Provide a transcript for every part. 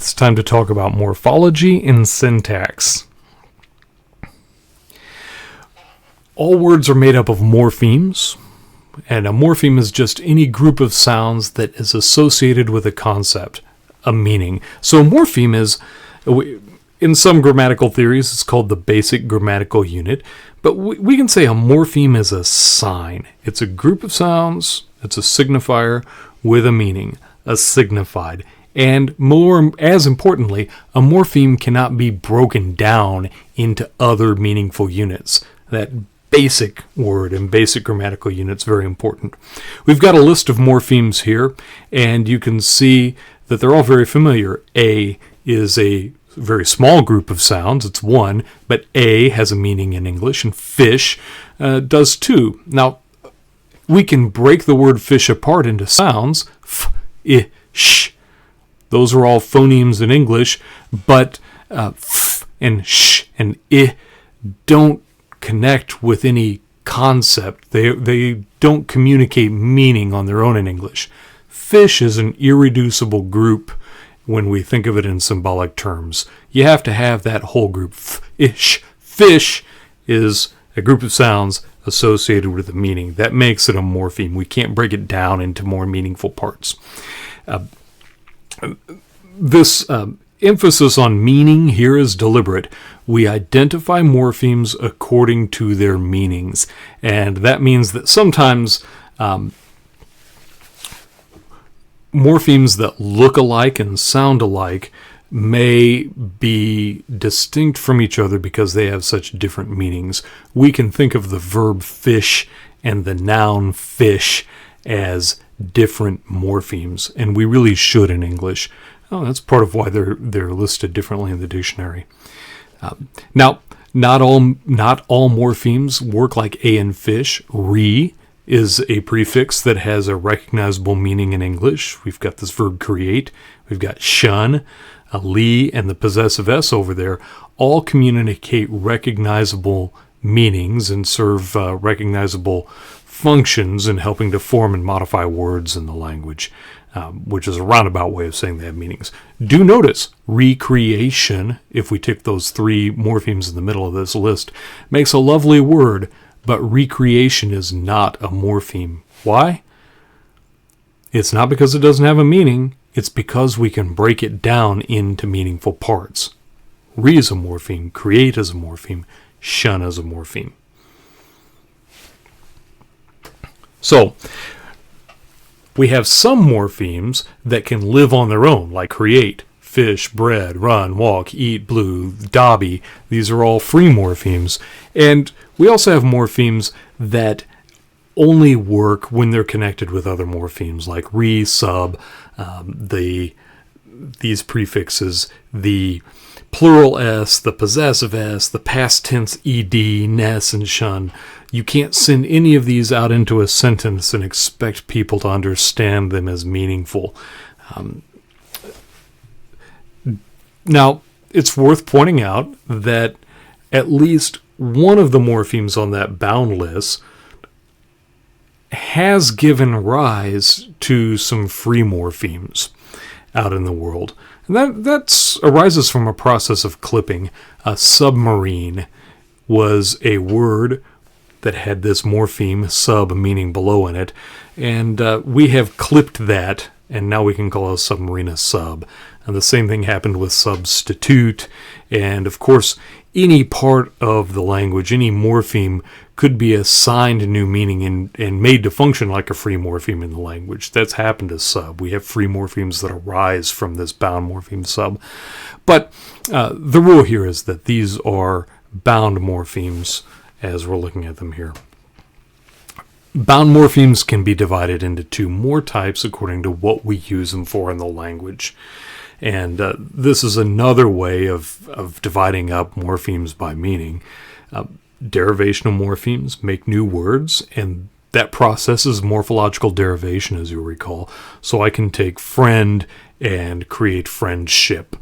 it's time to talk about morphology and syntax. All words are made up of morphemes, and a morpheme is just any group of sounds that is associated with a concept, a meaning. So a morpheme is, in some grammatical theories, it's called the basic grammatical unit, but we can say a morpheme is a sign. It's a group of sounds, it's a signifier with a meaning, a signified. And as importantly, a morpheme cannot be broken down into other meaningful units. That basic word and basic grammatical unit's very important. We've got a list of morphemes here, and you can see that they're all very familiar. A is a very small group of sounds, it's one, but A has a meaning in English, and fish does too. Now, we can break the word fish apart into sounds, f, I, sh. Those are all phonemes in English, but f and sh and I don't connect with any concept. They don't communicate meaning on their own in English. Fish is an irreducible group when we think of it in symbolic terms. You have to have that whole group. Fish. Fish is a group of sounds associated with a meaning. That makes it a morpheme. We can't break it down into more meaningful parts. This emphasis on meaning here is deliberate. We identify morphemes according to their meanings, and that means that sometimes morphemes that look alike and sound alike may be distinct from each other because they have such different meanings. We can think of the verb fish and the noun fish as different morphemes, and we really should in English. That's part of why they're listed differently in the dictionary. Now, not all morphemes work like a in fish. Re is a prefix that has a recognizable meaning in English. We've got this verb create. We've got shun, lee, and the possessive s over there all communicate recognizable meanings and serve recognizable functions in helping to form and modify words in the language, which is a roundabout way of saying they have meanings. Do notice, recreation, if we take those three morphemes in the middle of this list, makes a lovely word, but recreation is not a morpheme. Why? It's not because it doesn't have a meaning, it's because we can break it down into meaningful parts. Re is a morpheme, create is a morpheme, shun is a morpheme. So, we have some morphemes that can live on their own, like create, fish, bread, run, walk, eat, blue, dobby. These are all free morphemes. And we also have morphemes that only work when they're connected with other morphemes, like re, sub, these prefixes, the plural s, the possessive s, the past tense ed, ness, and shun. You can't send any of these out into a sentence and expect people to understand them as meaningful. Now, it's worth pointing out that at least one of the morphemes on that bound list has given rise to some free morphemes out in the world. And that arises from a process of clipping. A submarine was a word that had this morpheme, sub, meaning below in it, and we have clipped that, and now we can call a submarine a sub. And the same thing happened with substitute, and of course, any part of the language, any morpheme, could be assigned a new meaning and made to function like a free morpheme in the language. That's happened to sub. We have free morphemes that arise from this bound morpheme sub. But the rule here is that these are bound morphemes as we're looking at them here. Bound morphemes can be divided into two more types according to what we use them for in the language. And this is another way of dividing up morphemes by meaning. Derivational morphemes make new words, and that process is morphological derivation, as you'll recall. So I can take friend and create friendship,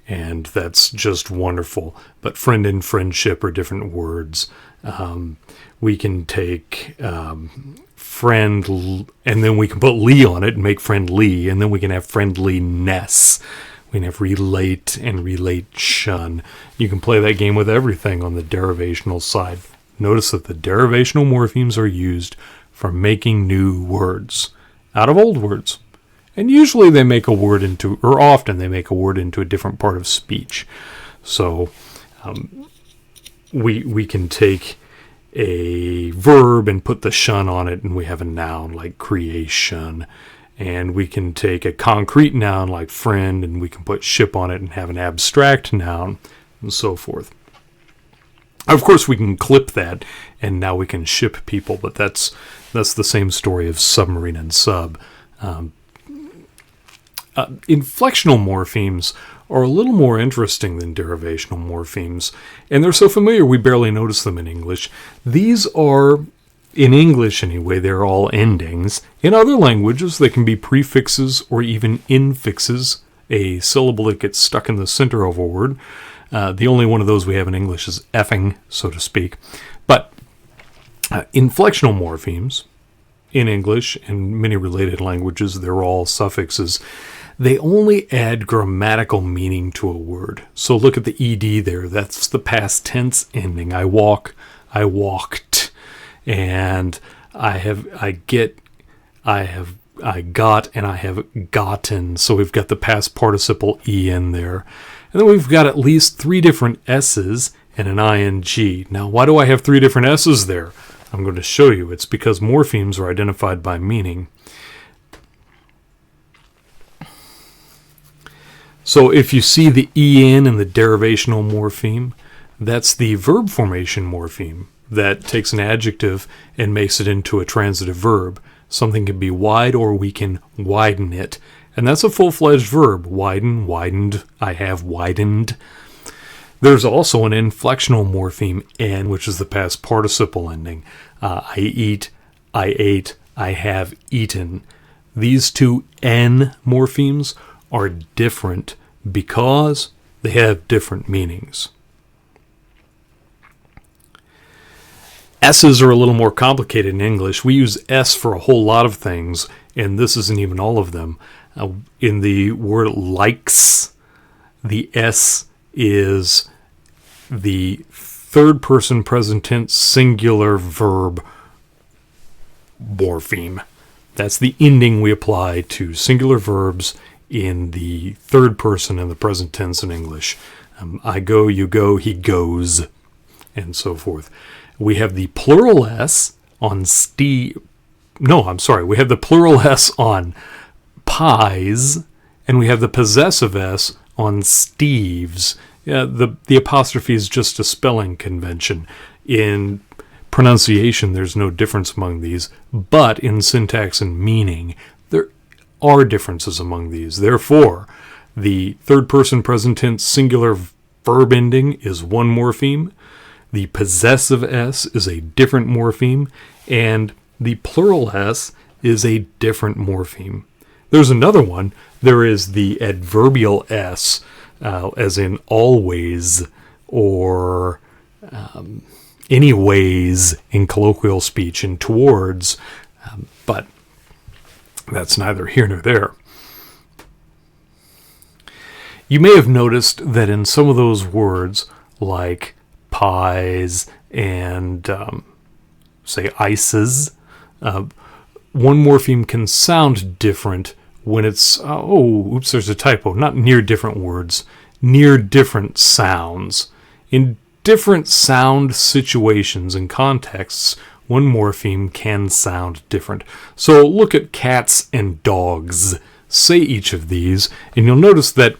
and that's just wonderful. But friend and friendship are different words. We can take friend, and then we can put ly on it and make friendly, and then we can have friendliness, We can have relate and relation. You can play that game with everything on the derivational side. Notice that the derivational morphemes are used for making new words out of old words. And usually they make a word into, or often they make a word into a different part of speech. So we can take a verb and put the shun on it, and we have a noun like creation. And we can take a concrete noun like friend, and we can put ship on it and have an abstract noun, and so forth. Of course, we can clip that, and now we can ship people, but that's the same story of submarine and sub. Inflectional morphemes are a little more interesting than derivational morphemes, and they're so familiar we barely notice them in English. These are, in English anyway, they're all endings. In other languages, they can be prefixes or even infixes, a syllable that gets stuck in the center of a word. The only one of those we have in English is effing, so to speak. But inflectional morphemes, in English and many related languages, they're all suffixes. They only add grammatical meaning to a word. So look at the ed there. That's the past tense ending. I walk, I walked. And I got, and I have gotten. So we've got the past participle en there. And then we've got at least 3 different s's and an ing. Now, why do I have 3 different s's there? I'm going to show you. It's because morphemes are identified by meaning. So if you see the en in the derivational morpheme, that's the verb formation morpheme that takes an adjective and makes it into a transitive verb. Something can be wide, or we can widen it. And that's a full-fledged verb. Widen, widened, I have widened. There's also an inflectional morpheme, n, which is the past participle ending. I eat, I ate, I have eaten. These 2 n morphemes are different because they have different meanings. S's are a little more complicated in English. We use S for a whole lot of things, and this isn't even all of them. In the word likes, the S is the third person present tense singular verb morpheme. That's the ending we apply to singular verbs in the third person in the present tense in English. I go, you go, he goes, and so forth. We have the plural S on we have the plural S on pies, and we have the possessive S on Steves. The apostrophe is just a spelling convention. In pronunciation, there's no difference among these, but in syntax and meaning, there are differences among these. Therefore, the third person present tense singular verb ending is one morpheme, the possessive S is a different morpheme, and the plural S is a different morpheme. There's another one. There is the adverbial S, as in always, or anyways in colloquial speech, and towards, but that's neither here nor there. You may have noticed that in some of those words, like pies and, say, ices, one morpheme can sound different when it's, there's a typo, not near different words, near different sounds. In different sound situations and contexts, one morpheme can sound different. So look at cats and dogs. Say each of these, and you'll notice that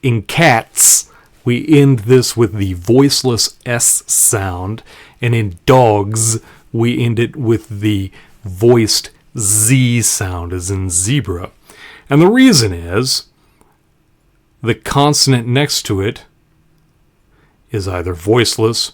in cats, we end this with the voiceless S sound, and in dogs, we end it with the voiced Z sound, as in zebra. And the reason is the consonant next to it is either voiceless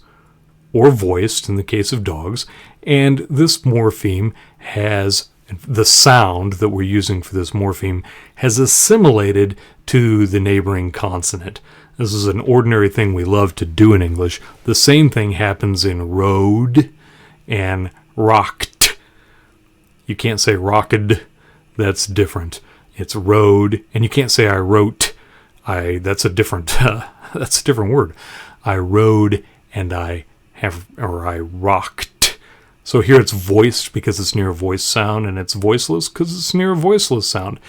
or voiced in the case of dogs, and this morpheme has, the sound that we're using for this morpheme has assimilated to the neighboring consonant. This is an ordinary thing we love to do in English. The same thing happens in road and rocked. You can't say rocked. That's different. It's road, and you can't say I wrote. That's a different that's a different word. I rode and I rocked. So here it's voiced because it's near a voiced sound, and it's voiceless because it's near a voiceless sound.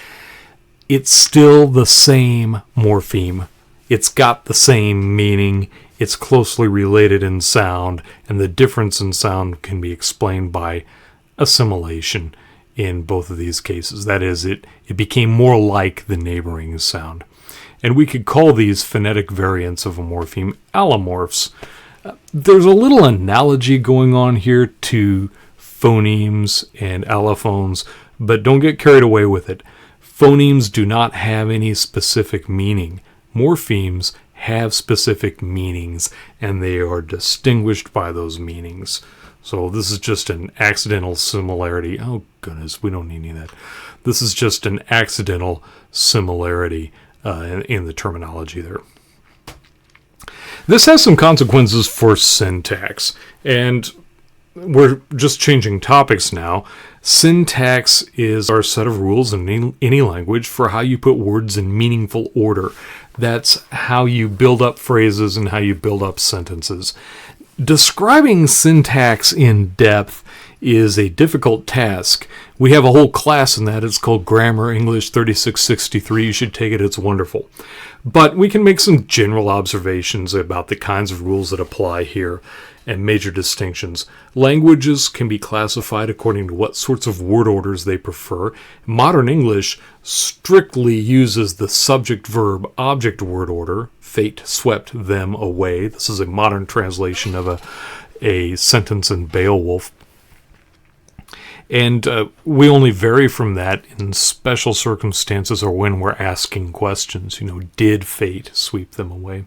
It's still the same morpheme. It's got the same meaning. It's closely related in sound, and the difference in sound can be explained by assimilation in both of these cases. That is, it became more like the neighboring sound. And we could call these phonetic variants of a morpheme allomorphs. There's a little analogy going on here to phonemes and allophones, but don't get carried away with it. Phonemes do not have any specific meaning. Morphemes have specific meanings, and they are distinguished by those meanings. So this is just an accidental similarity. Oh, goodness, we don't need any of that. This is just an accidental similarity in the terminology there. This has some consequences for syntax, and we're just changing topics now. Syntax is our set of rules in any language for how you put words in meaningful order. That's how you build up phrases and how you build up sentences. Describing syntax in depth is a difficult task. We have a whole class in that. It's called Grammar English 3663. You should take it. It's wonderful. But we can make some general observations about the kinds of rules that apply here and major distinctions. Languages can be classified according to what sorts of word orders they prefer. Modern English strictly uses the subject-verb-object word order. Fate swept them away. This is a modern translation of a sentence in Beowulf. And we only vary from that in special circumstances or when we're asking questions. Did fate sweep them away?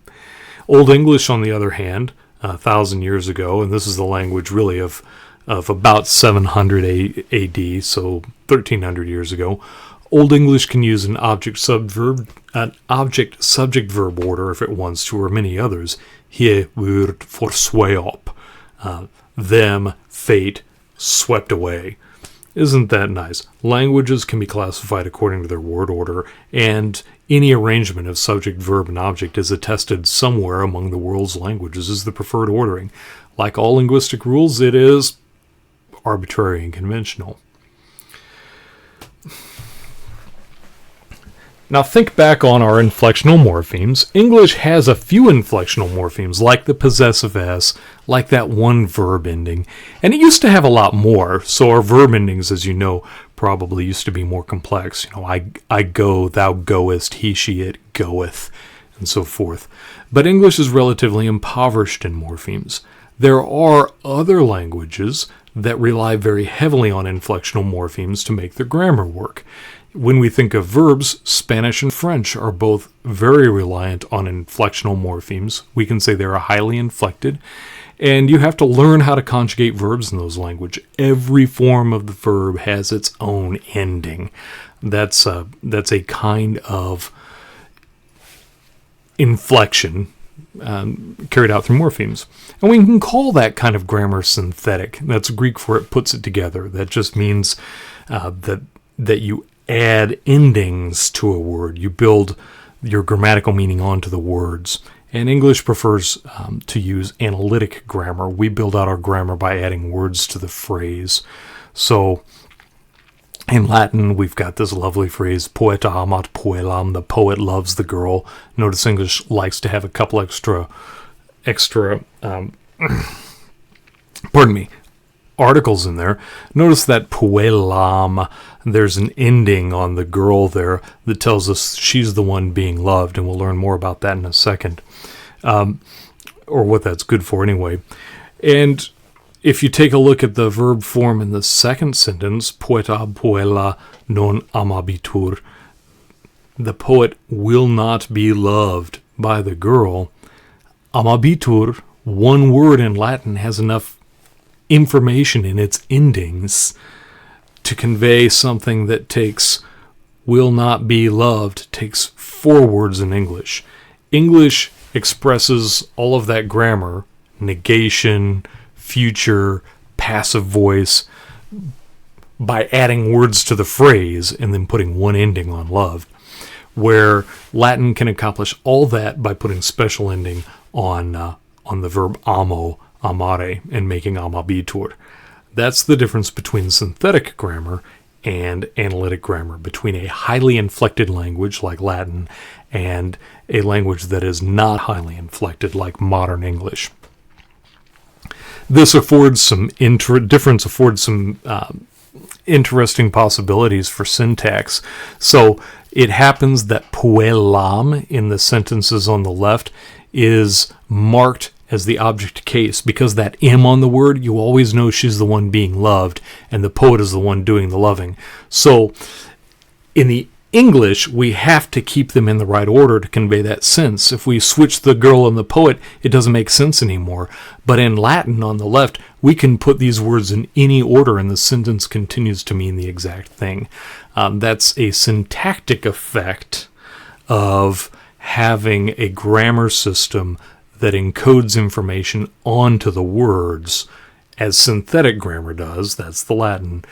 Old English, on the other hand, 1,000 years ago, and this is the language really of about 700 AD, so 1,300 years ago, Old English can use an object-subject-verb order if it wants to, or many others. He word forsweop. Them, fate, swept away. Isn't that nice? Languages can be classified according to their word order, and any arrangement of subject, verb, and object is attested somewhere among the world's languages as the preferred ordering. Like all linguistic rules, it is arbitrary and conventional. Now think back on our inflectional morphemes. English has a few inflectional morphemes, like the possessive S, like that one verb ending. And it used to have a lot more, so our verb endings, as you know, probably used to be more complex. I go, thou goest, he, she, it goeth, and so forth. But English is relatively impoverished in morphemes. There are other languages that rely very heavily on inflectional morphemes to make their grammar work. When we think of verbs, Spanish and French are both very reliant on inflectional morphemes. We can say they are highly inflected, and you have to learn how to conjugate verbs in those languages. Every form of the verb has its own ending. That's a kind of inflection carried out through morphemes. And we can call that kind of grammar synthetic. That's Greek for it puts it together. That just means that you add endings to a word. You build your grammatical meaning onto the words. And English prefers to use analytic grammar. We build out our grammar by adding words to the phrase. So in Latin, we've got this lovely phrase, poeta amat puellam, the poet loves the girl. Notice English likes to have a couple extra articles in there. Notice that puellam, there's an ending on the girl there that tells us she's the one being loved, and we'll learn more about that in a second, or what that's good for anyway. And if you take a look at the verb form in the second sentence, poeta puella non amabitur, the poet will not be loved by the girl. Amabitur, one word in Latin, has enough information in its endings to convey something that takes will not be loved, takes 4 words in English. English expresses all of that grammar, negation, future, passive voice, by adding words to the phrase and then putting one ending on loved. where Latin can accomplish all that by putting special ending on the verb amo, amare, and making amabitur. That's the difference between synthetic grammar and analytic grammar, between a highly inflected language like Latin and a language that is not highly inflected like modern English. This affords some interesting possibilities for syntax. So it happens that puelam in the sentences on the left is marked as the object case, because that M on the word, you always know she's the one being loved, and the poet is the one doing the loving. So in the English, we have to keep them in the right order to convey that sense. If we switch the girl and the poet, it doesn't make sense anymore. But in Latin, on the left, we can put these words in any order, and the sentence continues to mean the exact thing. That's a syntactic effect of having a grammar system that encodes information onto the words, as synthetic grammar does, that's the Latin,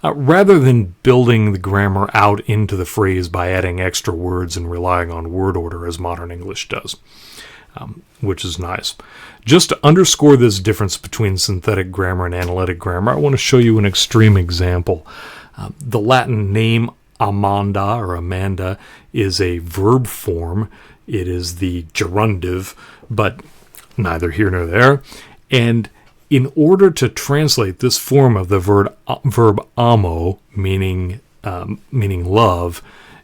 rather than building the grammar out into the phrase by adding extra words and relying on word order as modern English does, which is nice. Just to underscore this difference between synthetic grammar and analytic grammar, I want to show you an extreme example. The Latin name Amanda or Amanda is a verb form. It is the gerundive, but neither here nor there. And in order to translate this form of the verb amo, meaning love,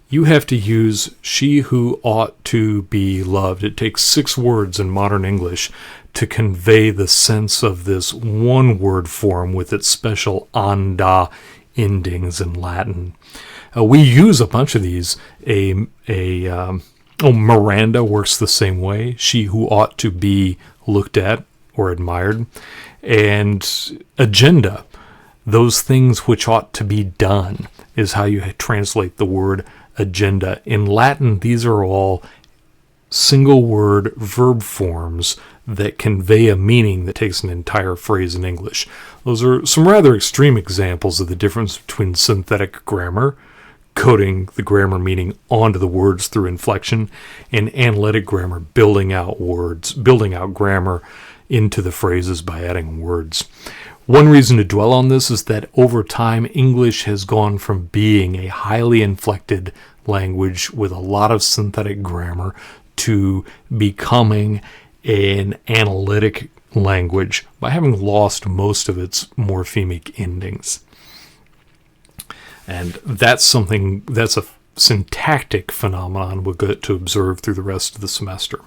you have to use she who ought to be loved. It takes 6 words in modern English to convey the sense of this one word form with its special anda endings in Latin. We use a bunch of these. Miranda works the same way. She who ought to be looked at or admired. And agenda, those things which ought to be done, is how you translate the word agenda. In Latin, these are all single word verb forms that convey a meaning that takes an entire phrase in English. Those are some rather extreme examples of the difference between synthetic grammar, coding the grammar meaning onto the words through inflection, and analytic grammar, building out grammar into the phrases by adding words. One reason to dwell on this is that over time, English has gone from being a highly inflected language with a lot of synthetic grammar to becoming an analytic language by having lost most of its morphemic endings. And that's a syntactic phenomenon we'll get to observe through the rest of the semester.